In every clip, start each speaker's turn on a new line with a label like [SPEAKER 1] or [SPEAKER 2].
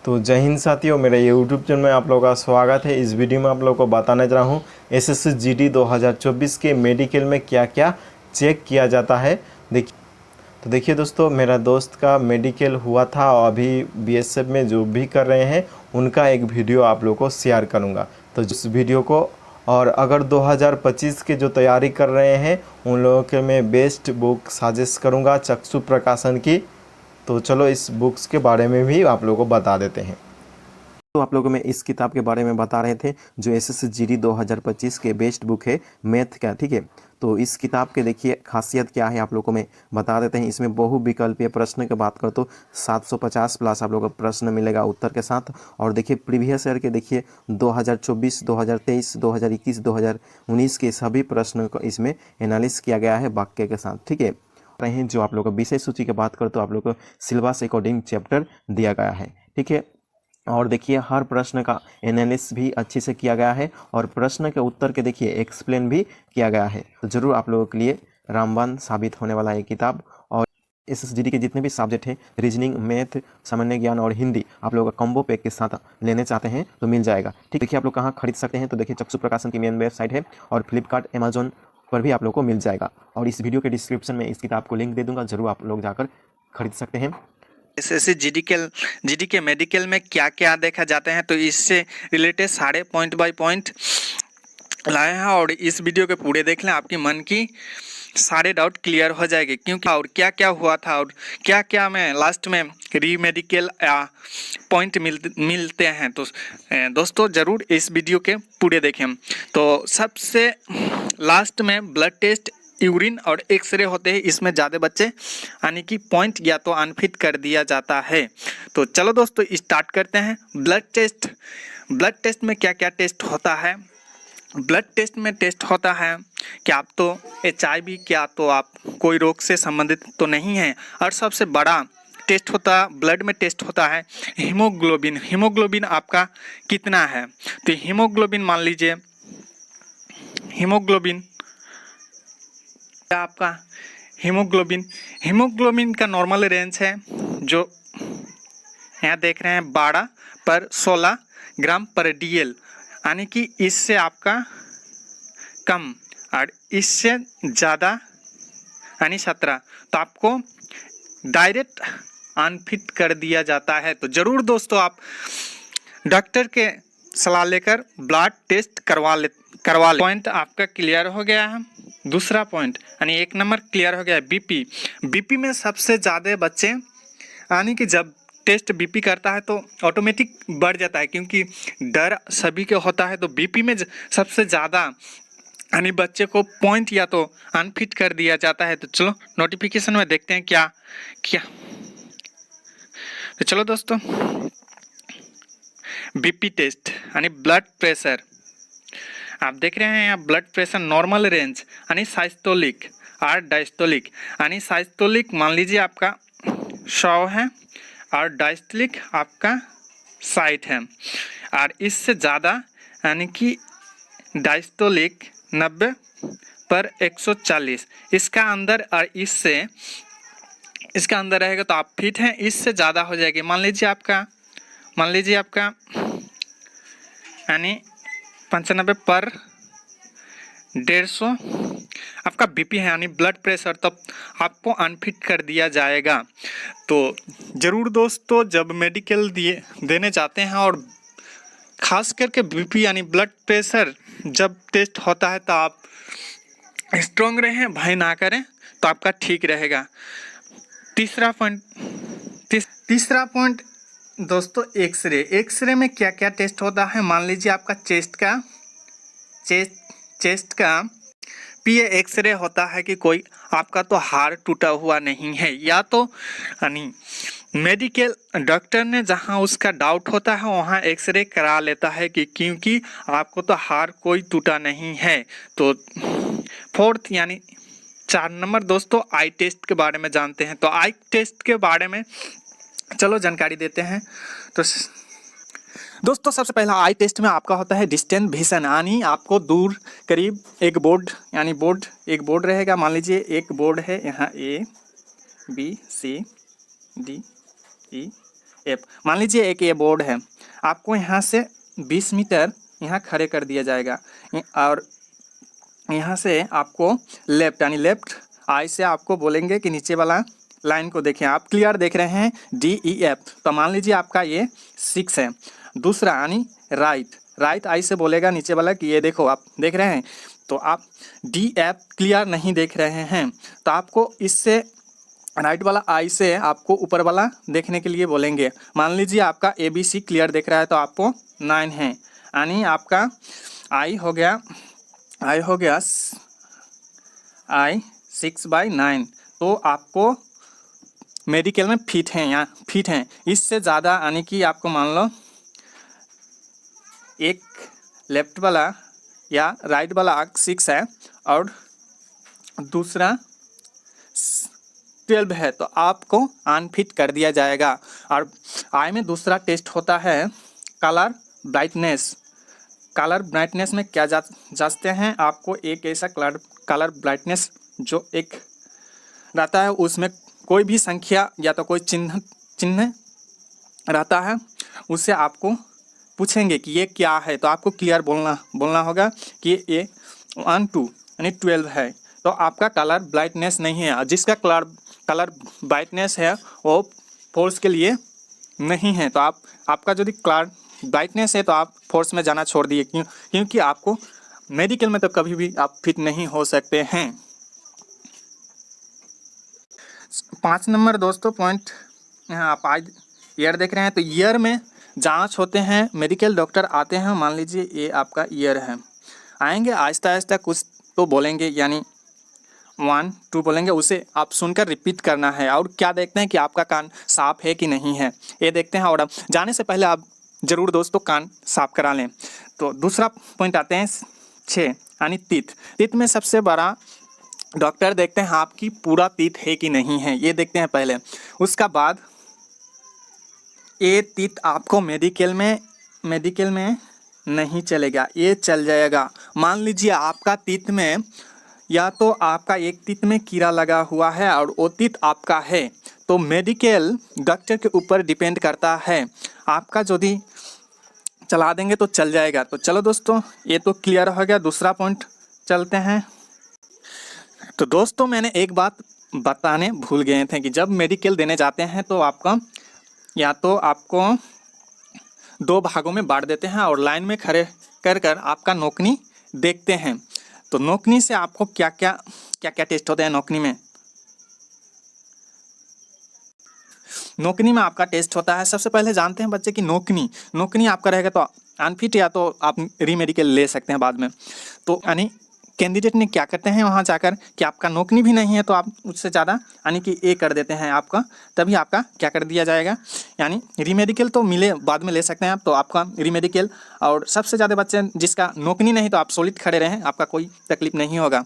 [SPEAKER 1] तो जय हिंद साथियों, मेरे यूट्यूब चैनल में आप लोगों का स्वागत है। इस वीडियो में आप लोगों को बताने जा रहा हूँ एसएससी जीडी 2024 के मेडिकल में क्या क्या चेक किया जाता है। देखिए दोस्तों, मेरा दोस्त का मेडिकल हुआ था और अभी बीएसएफ में जो भी कर रहे हैं उनका एक वीडियो आप लोगों को शेयर करूँगा। तो इस वीडियो को, और अगर 2025 के जो तैयारी कर रहे हैं उन लोगों के मैं बेस्ट बुक सजेस्ट करूँगा चक्षु प्रकाशन की। तो चलो इस बुक्स के बारे में भी आप लोगों को बता देते हैं। तो आप लोगों में इस किताब के बारे में बता रहे थे जो एसएससी जीडी 2025 के बेस्ट बुक है मैथ का, ठीक है। तो इस किताब के देखिए खासियत क्या है आप लोगों को मैं बता देते हैं। इसमें बहुविकल्पीय प्रश्न की बात करो तो 750 प्लस आप लोगों को प्रश्न मिलेगा उत्तर के साथ। और देखिए प्रीवियस ईयर के देखिए 2024, 2023, 2021, 2019 के सभी प्रश्नों को इसमें एनालिसिस किया गया है वाक्य के साथ, ठीक है। रहे जो आप लोग को विषय सूची की बात करो तो आप लोग को सिलेबस अकॉर्डिंग चैप्टर दिया गया है, ठीक है। और देखिए हर प्रश्न का एनालिसिस भी अच्छे से किया गया है और प्रश्न के उत्तर के देखिए एक्सप्लेन भी किया गया है। तो ज़रूर आप लोगों के लिए रामबाण साबित होने वाला है किताब। और एसएसजीडी के जितने भी सब्जेक्ट हैं, रीजनिंग, मैथ, सामान्य ज्ञान और हिंदी, आप लोगों का कॉम्बो पैक के साथ लेने चाहते हैं तो मिल जाएगा, ठीक। देखिए आप लोग कहाँ खरीद सकते हैं तो देखिए चक्षु प्रकाशन की मेन वेबसाइट है और फ्लिपकार्ट, अमेजोन पर भी आप लोग को मिल जाएगा। और इस वीडियो के डिस्क्रिप्शन में इस किताब को लिंक दे दूंगा, जरूर आप लोग जाकर खरीद सकते हैं।
[SPEAKER 2] एसएससी जीडी के मेडिकल में क्या क्या देखा जाता है, तो इससे रिलेटेड सारे पॉइंट बाय पॉइंट लाए हैं और इस वीडियो के पूरे देख लें, आपकी मन की सारे डाउट क्लियर हो जाएंगे। क्योंकि और क्या क्या हुआ था और क्या क्या में लास्ट में री मेडिकल पॉइंट मिलते हैं। तो दोस्तों ज़रूर इस वीडियो के पूरे देखें। तो सबसे लास्ट में ब्लड टेस्ट, यूरिन और एक्सरे होते हैं। इसमें ज़्यादा बच्चे यानी कि पॉइंट या तो अनफिट कर दिया जाता है। तो चलो दोस्तों स्टार्ट करते हैं। ब्लड टेस्ट में क्या क्या टेस्ट होता है। ब्लड टेस्ट में टेस्ट होता है कि आप तो HIV, क्या तो आप कोई रोग से संबंधित तो नहीं है। और सबसे बड़ा टेस्ट होता ब्लड में टेस्ट होता है हीमोग्लोबिन। हीमोग्लोबिन आपका कितना है, तो हीमोग्लोबिन मान लीजिए हीमोग्लोबिन आपका हीमोग्लोबिन का नॉर्मल रेंज है जो यहाँ देख रहे हैं 12 पर 16 ग्राम पर DL, यानी कि इससे आपका कम और इससे ज़्यादा यानी 17, तो आपको डायरेक्ट अनफिट कर दिया जाता है। तो ज़रूर दोस्तों आप डॉक्टर के सलाह लेकर ब्लड टेस्ट करवा ले। पॉइंट आपका क्लियर हो गया है। दूसरा पॉइंट यानी 1 नंबर क्लियर हो गया है बीपी में सबसे ज़्यादा बच्चे यानी कि जब टेस्ट बीपी करता है तो ऑटोमेटिक बढ़ जाता है, क्योंकि डर सभी के होता है। तो बीपी में सबसे ज़्यादा यानी बच्चे को पॉइंट या तो अनफिट कर दिया जाता है। तो चलो नोटिफिकेशन में देखते हैं क्या क्या। तो चलो दोस्तों बीपी टेस्ट यानी ब्लड प्रेशर आप देख रहे हैं यहाँ ब्लड प्रेशर नॉर्मल रेंज यानी साइस्टोलिक और डायस्टोलिक। यानी साइस्टोलिक मान लीजिए आपका 100 है और डायस्टोलिक आपका 60 है। और इससे ज़्यादा यानी कि डायस्टोलिक 90 पर 140 इसका अंदर और इसका अंदर रहेगा तो आप फिट हैं। इससे ज़्यादा हो जाएगी, मान लीजिए आपका यानी 95 पर 150 आपका बीपी है यानी ब्लड प्रेशर, तब आपको अनफिट कर दिया जाएगा। तो ज़रूर दोस्तों जब मेडिकल देने जाते हैं और ख़ास करके बीपी यानी ब्लड प्रेशर जब टेस्ट होता है तो आप स्ट्रॉन्ग रहें, भय ना करें, तो आपका ठीक रहेगा। तीसरा पॉइंट दोस्तों एक्सरे में क्या क्या टेस्ट होता है। मान लीजिए आपका चेस्ट का PA एक्सरे होता है कि कोई आपका तो हाड़ टूटा हुआ नहीं है, या तो यानी मेडिकल डॉक्टर ने जहां उसका डाउट होता है वहां एक्सरे करा लेता है कि क्योंकि आपको तो हाड़ कोई टूटा नहीं है। तो 4th यानी 4 नंबर दोस्तों आई टेस्ट के बारे में जानते हैं। तो आई टेस्ट के बारे में चलो जानकारी देते हैं। तो दोस्तों सबसे पहला आई टेस्ट में आपका होता है डिस्टेंस विजन, यानी आपको दूर करीब एक बोर्ड रहेगा। मान लीजिए एक बोर्ड है यहाँ A B C D E F. मान लीजिए एक ये बोर्ड है, आपको यहाँ से 20 मीटर यहाँ खड़े कर दिया जाएगा और यहाँ से आपको लेफ्ट यानी लेफ्ट आई से आपको बोलेंगे कि नीचे वाला लाइन को देखें। आप क्लियर देख रहे हैं DEF, तो मान लीजिए आपका ये 6 है। दूसरा यानी राइट आई से बोलेगा नीचे वाला कि ये देखो, आप देख रहे हैं, तो आप DF क्लियर नहीं देख रहे हैं, तो आपको इससे राइट वाला आई से आपको ऊपर वाला देखने के लिए बोलेंगे। मान लीजिए आपका ABC क्लियर देख रहा है तो आपको 9 है, यानी आपका आई हो गया I 6/9, तो आपको मेडिकल में फिट हैं। इससे ज़्यादा यानी कि आपको मान लो एक लेफ्ट वाला या राइट वाला 6 है और दूसरा 12 है, तो आपको अनफिट कर दिया जाएगा। और आई में दूसरा टेस्ट होता है कलर ब्राइटनेस में क्या जांचते हैं, आपको एक ऐसा कलर ब्राइटनेस जो एक रहता है, उसमें कोई भी संख्या या तो कोई चिन्ह रहता है, उससे आपको पूछेंगे कि ये क्या है, तो आपको क्लियर बोलना होगा कि ये 1 2 यानी 12 है, तो आपका कलर ब्राइटनेस नहीं है। जिसका कलर ब्राइटनेस है वो फोर्स के लिए नहीं है, तो आपका यदि कलर ब्राइटनेस है तो आप फोर्स में जाना छोड़ दिए, क्योंकि आपको मेडिकल में तो कभी भी आप फिट नहीं हो सकते हैं। 5 नंबर दोस्तों पॉइंट, यहाँ आप आज ईयर देख रहे हैं, तो ईयर में जांच होते हैं, मेडिकल डॉक्टर आते हैं। मान लीजिए ये आपका ईयर है, आएंगे आहिस्ता आहिस्ता कुछ तो बोलेंगे, यानी 1 2 बोलेंगे, उसे आप सुनकर रिपीट करना है। और क्या देखते हैं कि आपका कान साफ है कि नहीं है, ये देखते हैं। और जाने से पहले आप ज़रूर दोस्तों कान साफ करा लें। तो दूसरा पॉइंट आते हैं 6 यानी तीत में सबसे बड़ा डॉक्टर देखते हैं आपकी पूरा तीत है कि नहीं है, ये देखते हैं पहले। उसका बाद ये तीत आपको मेडिकल में नहीं चलेगा, ये चल जाएगा। मान लीजिए आपका तीत में या तो आपका एक तीत में कीड़ा लगा हुआ है और वो तीत आपका है, तो मेडिकल डॉक्टर के ऊपर डिपेंड करता है। आपका यदि चला देंगे तो चल जाएगा। तो चलो दोस्तों, ये तो क्लियर हो गया। दूसरा पॉइंट चलते हैं। तो दोस्तों मैंने एक बात बताने भूल गए थे कि जब मेडिकल देने जाते हैं तो आपका या तो आपको 2 भागों में बांट देते हैं और लाइन में खड़े कर आपका नोकनी देखते हैं। तो नोकनी से आपको क्या क्या टेस्ट होते हैं। नोकनी में आपका टेस्ट होता है, सबसे पहले जानते हैं बच्चे कि नोकनी आपका रहेगा तो अनफिट, या तो आप रीमेडिकल ले सकते हैं बाद में। तो यानी कैंडिडेट ने क्या करते हैं वहाँ जाकर कि आपका नोकनी भी नहीं है तो आप उससे ज़्यादा यानी कि ए कर देते हैं आपका, तभी आपका क्या कर दिया जाएगा, यानी रीमेडिकल तो मिले बाद में ले सकते हैं आप, तो आपका रीमेडिकल। और सबसे ज़्यादा बच्चे जिसका नोकनी नहीं तो आप सॉलिड खड़े रहें, आपका कोई तकलीफ नहीं होगा।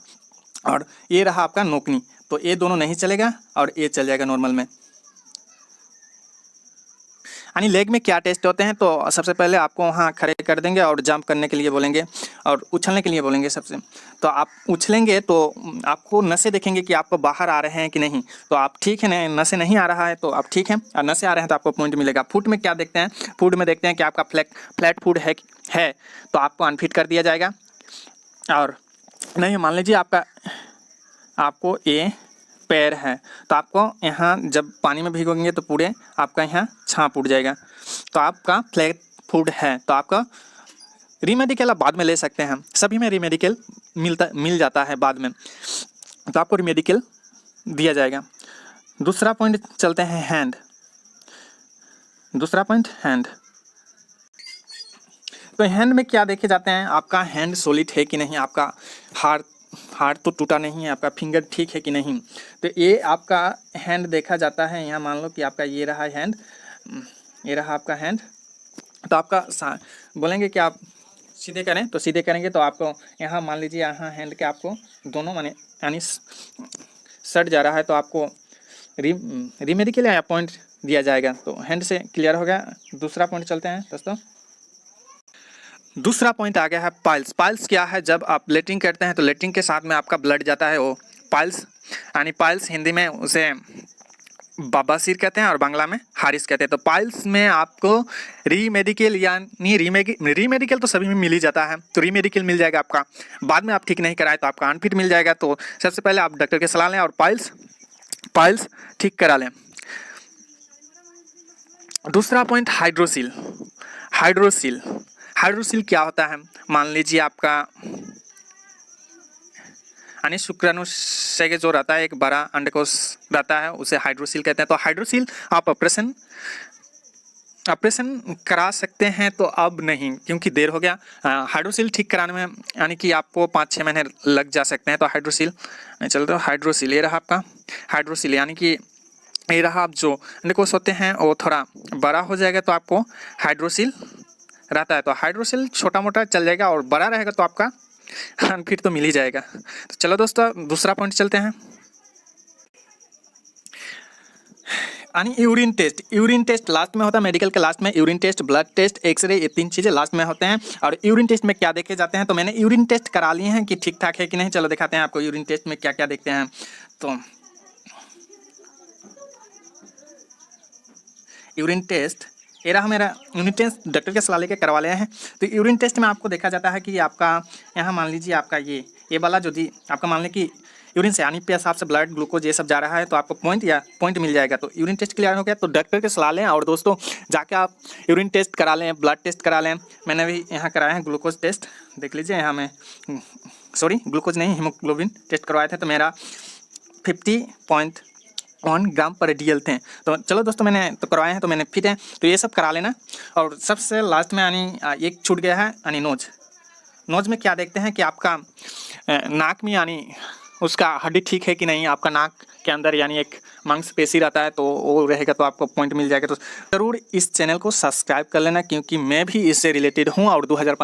[SPEAKER 2] और ये रहा आपका नोकनी, तो ये दोनों नहीं चलेगा और ये चल जाएगा नॉर्मल में। यानी लेग में क्या टेस्ट होते हैं, तो सबसे पहले आपको वहाँ खड़े कर देंगे और जंप करने के लिए बोलेंगे और उछलने के लिए बोलेंगे सबसे। तो आप उछलेंगे तो आपको नसें देखेंगे कि आपको बाहर आ रहे हैं कि नहीं, तो आप ठीक है, नसें नहीं आ रहा है तो आप ठीक हैं, और नसें आ रहे हैं तो आपको पॉइंट मिलेगा। फुट में क्या देखते हैं, फुट में देखते हैं कि आपका फ्लैट फुट है तो आपको अनफिट कर दिया जाएगा। और नहीं, मान लीजिए आपको ये पैर है तो आपको यहाँ जब पानी में भिगोएंगे तो पूरे आपका यहाँ छाप उड़ जाएगा, तो आपका फ्लैट फुट है तो आपका रीमेडिकल आप बाद में ले सकते हैं। सभी में रीमेडिकल मिल जाता है बाद में, तो आपको रीमेडिकल दिया जाएगा। दूसरा पॉइंट चलते हैं हैंड। दूसरा पॉइंट हैंड, तो हैंड में क्या देखे जाते हैं, आपका हैंड सॉलिड है कि नहीं, आपका हाथ तो टूटा नहीं है, आपका फिंगर ठीक है कि नहीं। तो ये आपका हैंड देखा जाता है। यहाँ मान लो कि आपका ये रहा हैंड, ये रहा आपका हैंड, तो आपका बोलेंगे कि आप सीधे करें तो सीधे करेंगे, तो आपको यहाँ मान लीजिए यहाँ हैंड के आपको दोनों माने यानी सट जा रहा है तो आपको रीमेडिकल या पॉइंट दिया जाएगा। तो हैंड से क्लियर हो गया। दूसरा पॉइंट चलते हैं दोस्तों। दूसरा पॉइंट आ गया है पाइल्स। पाइल्स क्या है, जब आप लेटरिंग करते हैं तो लेटरिंग के साथ में आपका ब्लड जाता है, वो पाइल्स यानी पाइल्स हिंदी में उसे बवासीर कहते हैं और बांग्ला में हारिस कहते हैं। तो पाइल्स में आपको री मेडिकल यानी री मेडिकल तो सभी में मिल ही जाता है, तो री मेडिकल मिल जाएगा आपका। बाद में आप ठीक नहीं कराए तो आपका अनफिट मिल जाएगा। तो सबसे पहले आप डॉक्टर की सलाह लें और पाइल्स ठीक करा लें। दूसरा पॉइंट हाइड्रोसिल क्या होता है? मान लीजिए आपका यानी शुक्राणुशय के जो रहता है एक बड़ा अंडकोश रहता है, उसे हाइड्रोसिल कहते हैं। तो हाइड्रोसिल आप ऑपरेशन करा सकते हैं, तो अब नहीं क्योंकि देर हो गया। हाइड्रोसिल ठीक कराने में यानी कि आपको 5-6 महीने लग जा सकते हैं। तो हाइड्रोसिल चल रहा, हाइड्रोसिल ये रहा आपका हाइड्रोसिल, यानी कि ये रहा। आप जो अंडकोश होते हैं वो थोड़ा बड़ा हो जाएगा तो आपको हाइड्रोसिल रहता है। तो हाइड्रोसिल छोटा मोटा चल जाएगा और बड़ा रहेगा तो आपका फिर तो मिल ही जाएगा। तो चलो दोस्तों दूसरा पॉइंट चलते हैं, यानी यूरिन टेस्ट लास्ट में होता है। मेडिकल के लास्ट में urine test, blood test, X ray, ये 3 चीज़ें लास्ट में होते हैं। और यूरिन टेस्ट में क्या देखे जाते हैं, तो मैंने यूरिन टेस्ट करा लिए हैं कि ठीक ठाक है कि नहीं। चलो दिखाते हैं आपको यूरिन टेस्ट में क्या क्या देखते हैं। तो यूरिन टेस्ट ये रहा मेरा यूरिन टेस्ट, डॉक्टर के सलाह लेके करवा लिया है। तो यूरिन टेस्ट में आपको देखा जाता है कि आपका यहाँ मान लीजिए आपका ये वाला जो दी आपका मान लें कि यूरिन से यानी पेशाब से ब्लड, ग्लूकोज ये सब जा रहा है तो आपको पॉइंट मिल जाएगा। तो यूरिन टेस्ट क्लियर हो गया तो डॉक्टर के सलाह लें। और दोस्तों जाके आप यूरिन टेस्ट करा लें, ब्लड टेस्ट करा लें। मैंने भी यहाँ कराया है ग्लूकोज टेस्ट, देख लीजिए यहाँ मैं ग्लूकोज नहीं हीमोग्लोबिन टेस्ट करवाए थे तो मेरा 50.1 ग्राम पर DL थे। तो चलो दोस्तों मैंने तो करवाए हैं तो मैंने फिट है, तो ये सब करा लेना। और सबसे लास्ट में यानी एक छूट गया है, यानी नोज में क्या देखते हैं कि आपका नाक में यानी उसका हड्डी ठीक है कि नहीं। आपका नाक के अंदर यानी एक मांसपेशी रहता है तो वो रहेगा तो आपको पॉइंट मिल जाएगा। तो ज़रूर इस चैनल को सब्सक्राइब कर लेना क्योंकि मैं भी इससे रिलेटेड हूँ और 2015